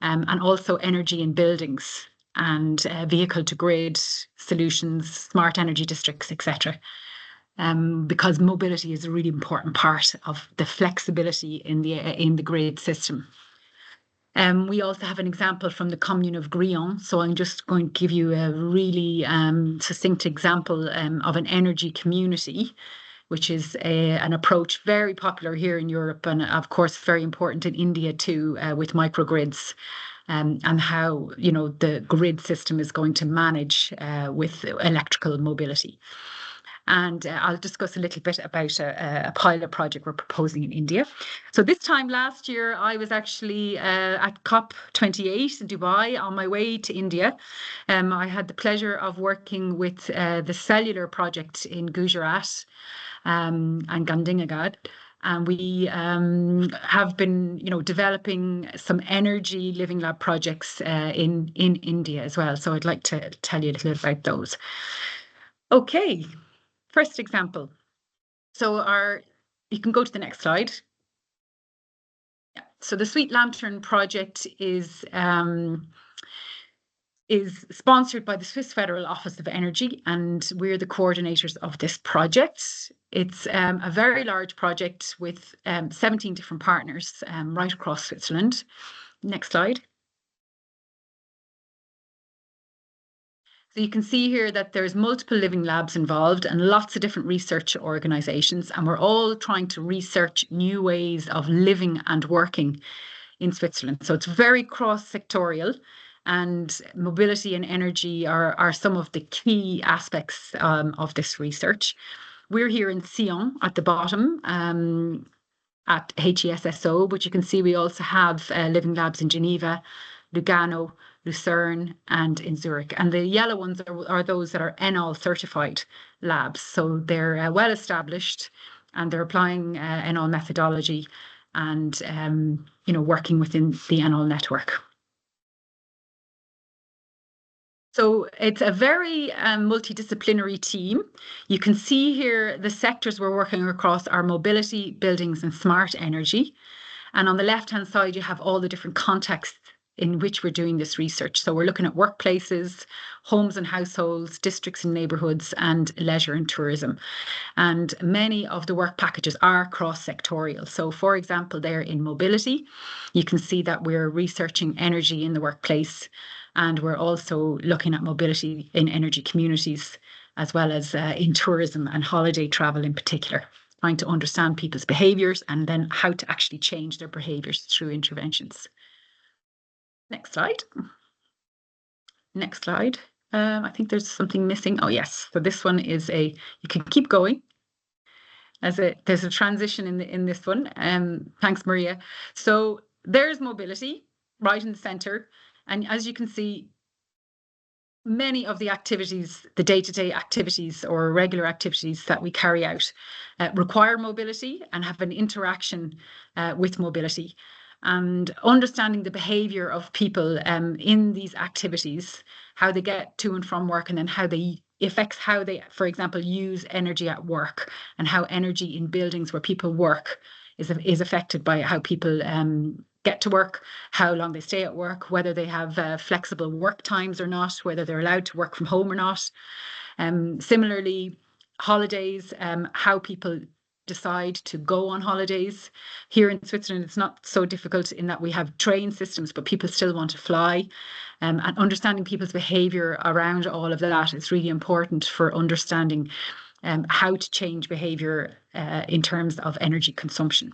and also energy in buildings and vehicle to grid solutions, smart energy districts, etc. Because mobility is a really important part of the flexibility in the grid system. We also have an example from the commune of Grion. So I'm just going to give you a really succinct example of an energy community, which is an approach very popular here in Europe, and of course very important in India too, with microgrids. And how, you know, the grid system is going to manage with electrical mobility. And I'll discuss a little bit about a pilot project we're proposing in India. So this time last year, I was actually at COP28 in Dubai on my way to India. I had the pleasure of working with the cellular project in Gujarat and Gandhinagar. And we have been, you know, developing some energy living lab projects in India as well. So I'd like to tell you a little bit about those. Okay, first example. So you can go to the next slide. Yeah. So the Sweet Lantern project is sponsored by the Swiss Federal Office of Energy, and we're the coordinators of this project. It's a very large project with 17 different partners right across Switzerland. Next slide. So you can see here that there's multiple living labs involved and lots of different research organisations, and we're all trying to research new ways of living and working in Switzerland. So it's very cross-sectorial, and mobility and energy are some of the key aspects of this research. We're here in Sion at the bottom at HES-SO, but you can see we also have living labs in Geneva, Lugano, Lucerne, and in Zurich. And the yellow ones are those that are NL certified labs. So they're well established, and they're applying NL methodology and you know, working within the NL network. So it's a very multidisciplinary team. You can see here the sectors we're working across are mobility, buildings, and smart energy. And on the left-hand side, you have all the different contexts in which we're doing this research. So we're looking at workplaces, homes and households, districts and neighbourhoods, and leisure and tourism. And many of the work packages are cross-sectorial. So for example, there in mobility, you can see that we're researching energy in the workplace, and we're also looking at mobility in energy communities, as well as in tourism and holiday travel in particular, trying to understand people's behaviours and then how to actually change their behaviours through interventions. Next slide. Next slide. I think there's something missing. Oh, yes. So this one is you can keep going. There's a transition in this one. Thanks, Maria. So there's mobility right in the center. And as you can see, many of the activities, the day-to-day activities or regular activities that we carry out require mobility and have an interaction with mobility. And understanding the behaviour of people in these activities, how they get to and from work, and then how they affects how they, for example, use energy at work, and how energy in buildings where people work is affected by how people get to work, how long they stay at work, whether they have flexible work times or not, whether they're allowed to work from home or not. Similarly, holidays, how people decide to go on holidays. Here in Switzerland, it's not so difficult in that we have train systems, but people still want to fly. And understanding people's behaviour around all of that is really important for understanding how to change behaviour in terms of energy consumption.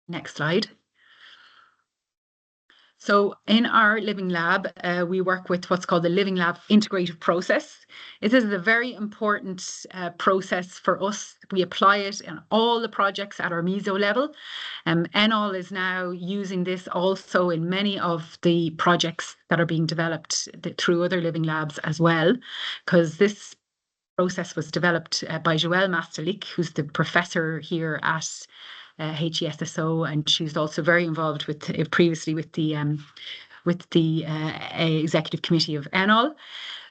Next slide. So in our living lab, we work with what's called the Living Lab Integrative Process. This is a very important process for us. We apply it in all the projects at our meso level. ENOL is now using this also in many of the projects that are being developed through other living labs as well, because this process was developed by Joëlle Masterlik, who's the professor here at HES-SO, and she's also very involved with previously with the executive committee of ENOL.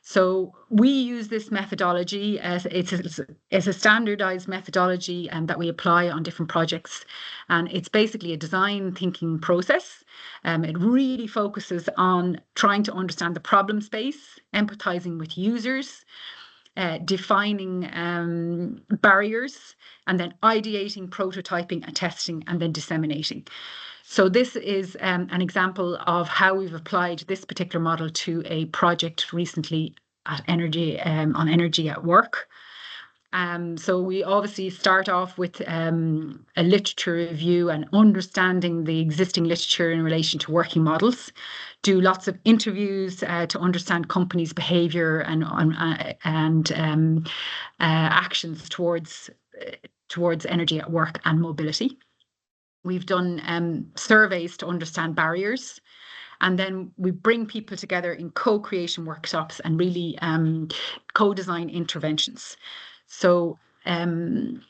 So we use this methodology as it's a standardized methodology that we apply on different projects, and it's basically a design thinking process. It really focuses on trying to understand the problem space, empathizing with users, defining barriers, and then ideating, prototyping, and testing, and then disseminating. So this is an example of how we've applied this particular model to a project recently at energy on energy at work. So we obviously start off with a literature review and understanding the existing literature in relation to working models, do lots of interviews to understand companies' behaviour and actions towards energy at work and mobility. We've done surveys to understand barriers, and then we bring people together in co-creation workshops and really co-design interventions. So then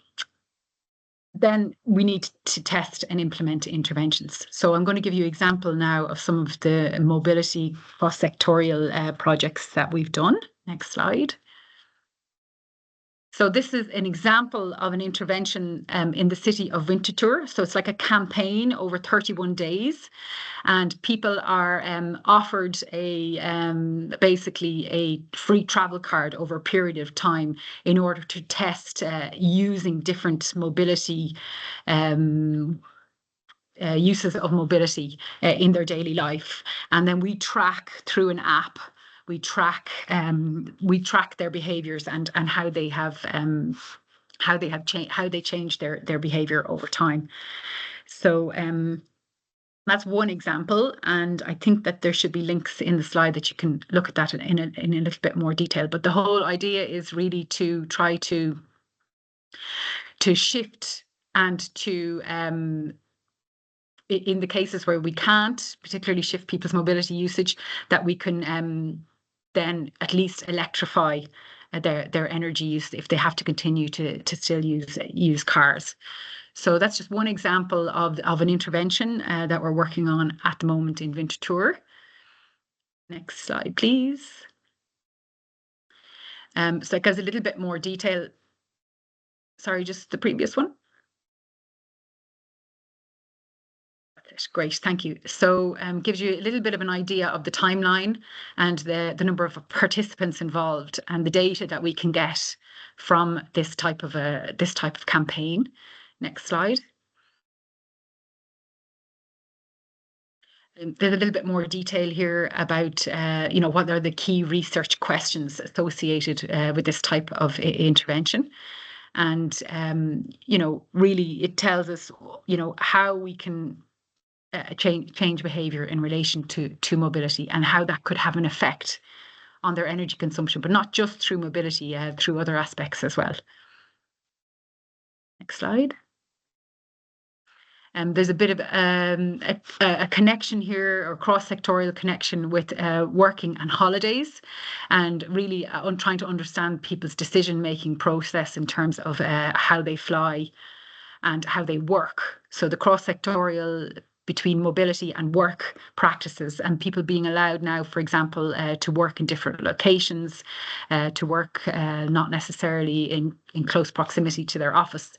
we need to test and implement interventions. So I'm going to give you an example now of some of the mobility cross-sectorial projects that we've done. Next slide. So this is an example of an intervention in the city of Winterthur. So it's like a campaign over 31 days, and people are offered basically a free travel card over a period of time in order to test using different mobility uses of mobility in their daily life. And then we track through an app. We track their behaviours and how they changed their behaviour over time. So that's one example, and I think that there should be links in the slide that you can look at that in a little bit more detail. But the whole idea is really to try to shift and to in the cases where we can't particularly shift people's mobility usage, that we can then at least electrify their energy use if they have to continue to still use cars. So that's just one example of an intervention that we're working on at the moment in Winterthur. Next slide, please. So it gives a little bit more detail. Sorry, just the previous one. Great, thank you. So gives you a little bit of an idea of the timeline and the number of participants involved and the data that we can get from this type of campaign. Next slide. There's a little bit more detail here about what are the key research questions associated with this type of intervention. And really it tells us how we can change behaviour in relation to mobility and how that could have an effect on their energy consumption, but not just through mobility, through other aspects as well. Next slide. There's a bit of a connection here, or cross-sectorial connection with working and holidays, and really trying to understand people's decision-making process in terms of how they fly and how they work. So the cross-sectorial between mobility and work practices, and people being allowed now, for example, to work in different locations, to work not necessarily in close proximity to their office,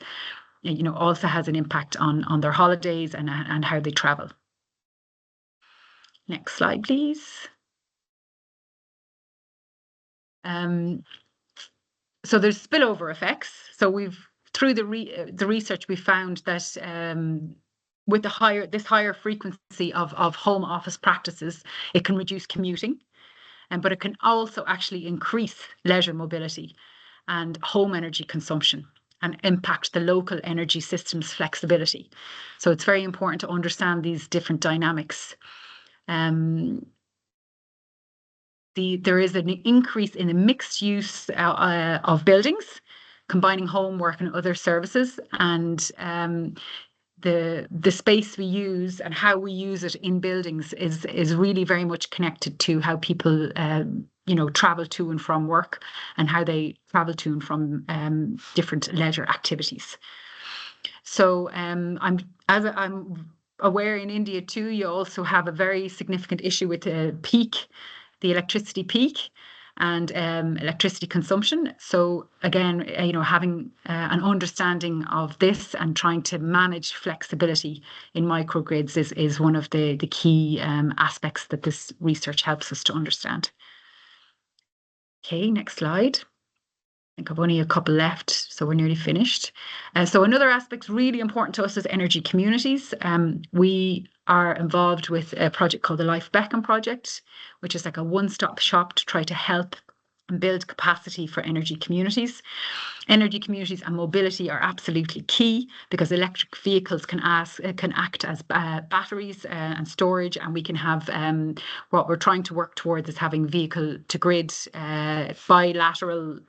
also has an impact on their holidays and how they travel. Next slide, please. So there's spillover effects. So through the research, we found that with this higher frequency of home office practices, it can reduce commuting, but it can also actually increase leisure mobility and home energy consumption and impact the local energy system's flexibility. So it's very important to understand these different dynamics. There is an increase in the mixed use of buildings, combining home, work and other services, and the space we use and how we use it in buildings is really very much connected to how people travel to and from work, and how they travel to and from different leisure activities. So I'm aware in India too, you also have a very significant issue with the electricity peak and electricity consumption. So again, having an understanding of this and trying to manage flexibility in microgrids is one of the key aspects that this research helps us to understand. Okay, next slide. I think I've only a couple left, so we're nearly finished. So another aspect really important to us is energy communities. We are involved with a project called the Life Beacon Project, which is like a one-stop shop to try to help and build capacity for energy communities. Energy communities and mobility are absolutely key, because electric vehicles can act as batteries and storage, and we can have what we're trying to work towards is having vehicle-to-grid bilateral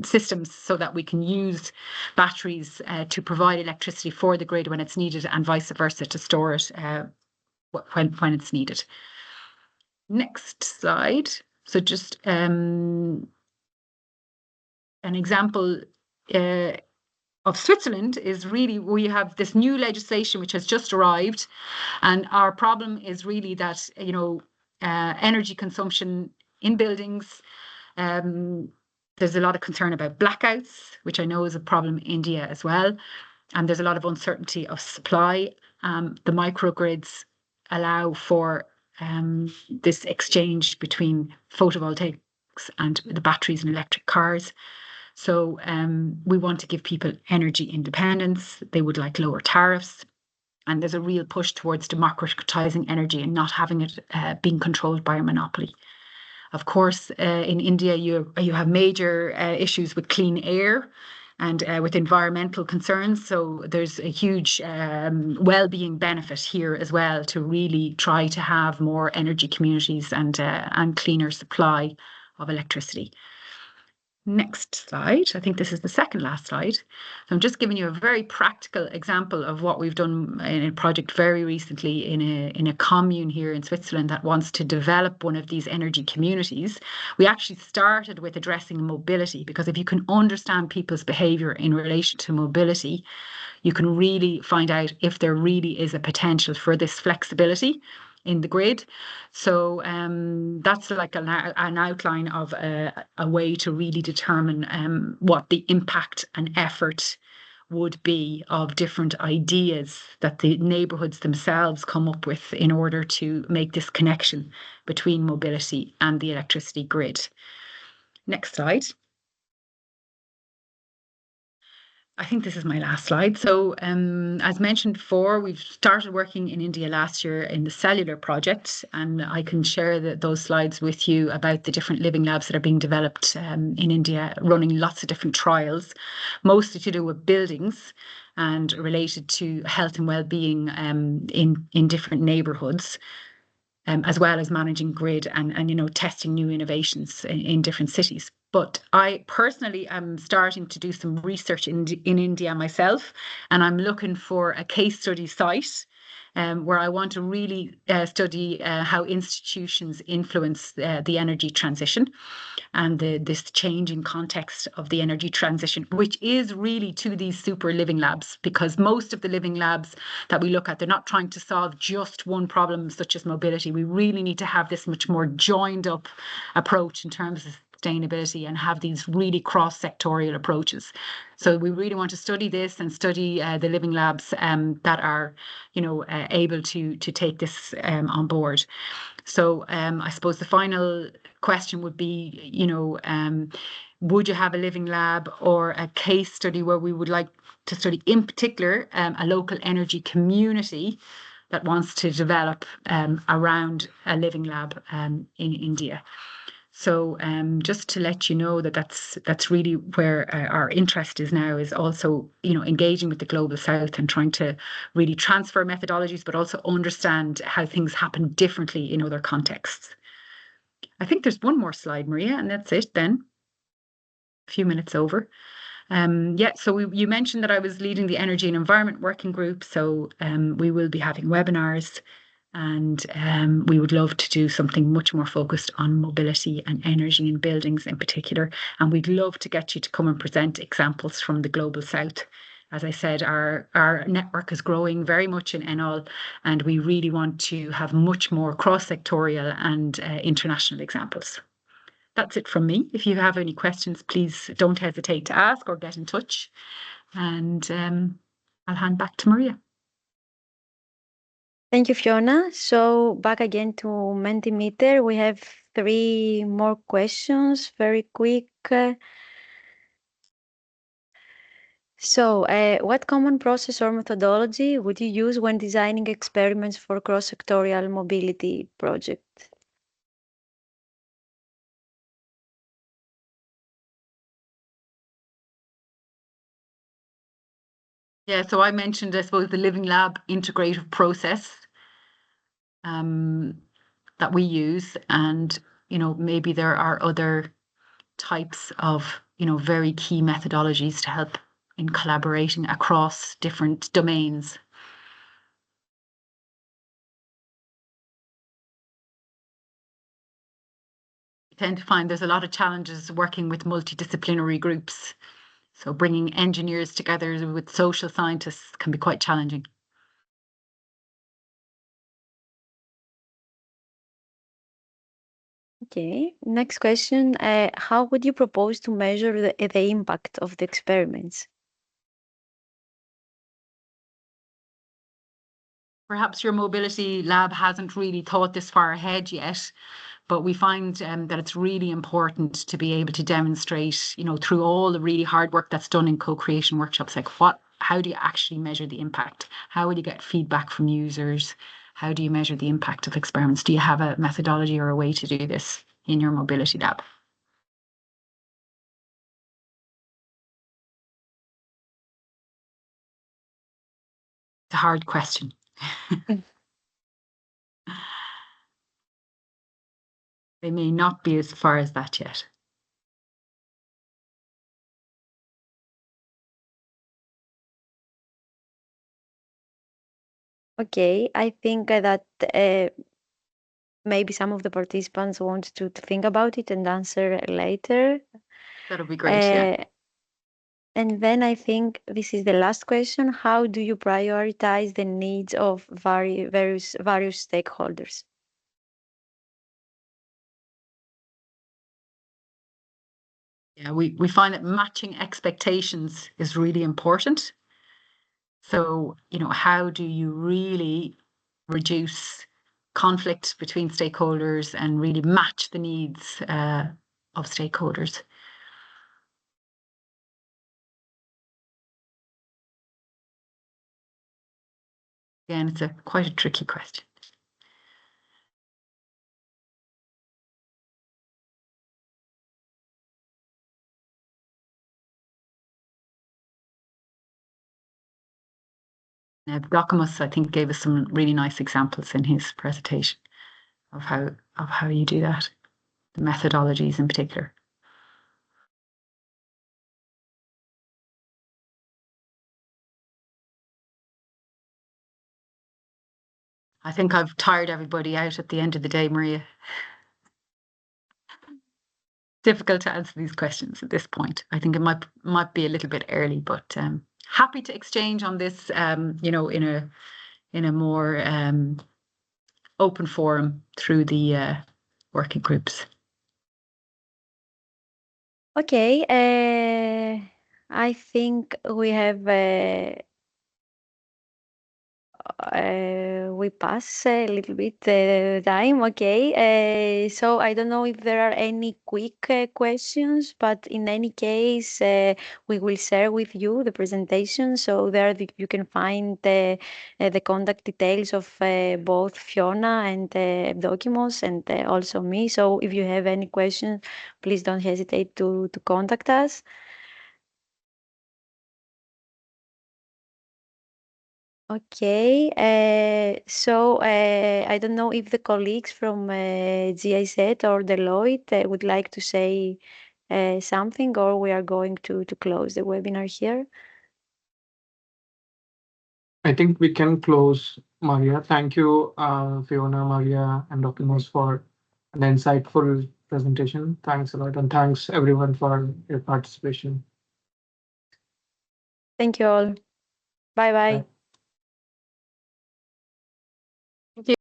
systems, so that we can use batteries to provide electricity for the grid when it's needed, and vice versa to store it when it's needed. Next slide. So just an example of Switzerland is really, we have this new legislation which has just arrived, and our problem is really that energy consumption in buildings. There's a lot of concern about blackouts, which I know is a problem in India as well. And there's a lot of uncertainty of supply. The microgrids allow for this exchange between photovoltaics and the batteries in electric cars. So we want to give people energy independence. They would like lower tariffs. And there's a real push towards democratizing energy and not having it being controlled by a monopoly. Of course, in India, you have major issues with clean air and with environmental concerns. So there's a huge well-being benefit here as well, to really try to have more energy communities and cleaner supply of electricity. Next slide. I think this is the second last slide. So I'm just giving you a very practical example of what we've done in a project very recently in a commune here in Switzerland that wants to develop one of these energy communities. We actually started with addressing mobility, because if you can understand people's behavior in relation to mobility, you can really find out if there really is a potential for this flexibility in the grid. So that's like an outline of a way to really determine what the impact and effort would be of different ideas that the neighbourhoods themselves come up with in order to make this connection between mobility and the electricity grid. Next slide. I think this is my last slide. So as mentioned before, we've started working in India last year in the cellular project, and I can share those slides with you about the different living labs that are being developed in India, running lots of different trials, mostly to do with buildings and related to health and well-being in different neighbourhoods. As well as managing grid and testing new innovations in different cities. But I personally am starting to do some research in India myself, and I'm looking for a case study site where I want to really study how institutions influence the energy transition and this changing context of the energy transition, which is really to these super living labs, because most of the living labs that we look at, they're not trying to solve just one problem such as mobility. We really need to have this much more joined up approach in terms of sustainability and have these really cross-sectorial approaches. So we really want to study this and study the living labs that are, able to take this on board. So I suppose the final question would be, would you have a living lab or a case study where we would like to study, in particular, a local energy community that wants to develop around a living lab in India? So just to let you know that that's really where our interest is now, is also, engaging with the Global South and trying to really transfer methodologies, but also understand how things happen differently in other contexts. I think there's one more slide, Maria, and that's it then. A few minutes over. So you mentioned that I was leading the Energy and Environment Working Group, so we will be having webinars, and we would love to do something much more focused on mobility and energy in buildings in particular. And we'd love to get you to come and present examples from the Global South. As I said, our network is growing very much in ENOL, and we really want to have much more cross-sectorial and international examples. That's it from me. If you have any questions, please don't hesitate to ask or get in touch. And I'll hand back to Maria. Thank you, Fiona. So back again to Mentimeter. We have 3 more questions, very quick. What common process or methodology would you use when designing experiments for cross-sectorial mobility project? Yeah, so I mentioned, I suppose, the Living Lab integrative process that we use, and maybe there are other types of very key methodologies to help in collaborating across different domains. I tend to find there's a lot of challenges working with multidisciplinary groups. So bringing engineers together with social scientists can be quite challenging. Okay, next question. How would you propose to measure the impact of the experiments? Perhaps your mobility lab hasn't really thought this far ahead yet, but we find that it's really important to be able to demonstrate, through all the really hard work that's done in co-creation workshops, like how do you actually measure the impact? How will you get feedback from users? How do you measure the impact of experiments? Do you have a methodology or a way to do this in your mobility lab? It's a hard question. They may not be as far as that yet. Okay, I think that maybe some of the participants want to think about it and answer later. That'll be great, yeah. And then I think this is the last question. How do you prioritize the needs of various stakeholders? Yeah, we find that matching expectations is really important. So, how do you really reduce conflict between stakeholders and really match the needs of stakeholders? Again, it's quite a tricky question. Evdokimos, I think, gave us some really nice examples in his presentation of how you do that, the methodologies in particular. I think I've tired everybody out at the end of the day, Maria. Difficult to answer these questions at this point. I think it might be a little bit early, but happy to exchange on this, in a more open forum through the working groups. Okay, I think we have we pass a little bit the time. Okay. So I don't know if there are any quick questions, but in any case, we will share with you the presentation. So there you can find the contact details of both Fiona and Evdokimos and also me. So if you have any questions, please don't hesitate to contact us. Okay, so I don't know if the colleagues from GIZ or Deloitte would like to say something, or we are going to close the webinar here. I think we can close, Maria. Thank you, Fiona, Maria, and Evdokimos for an insightful presentation. Thanks a lot, and thanks everyone for your participation. Thank you all. Bye bye. Bye.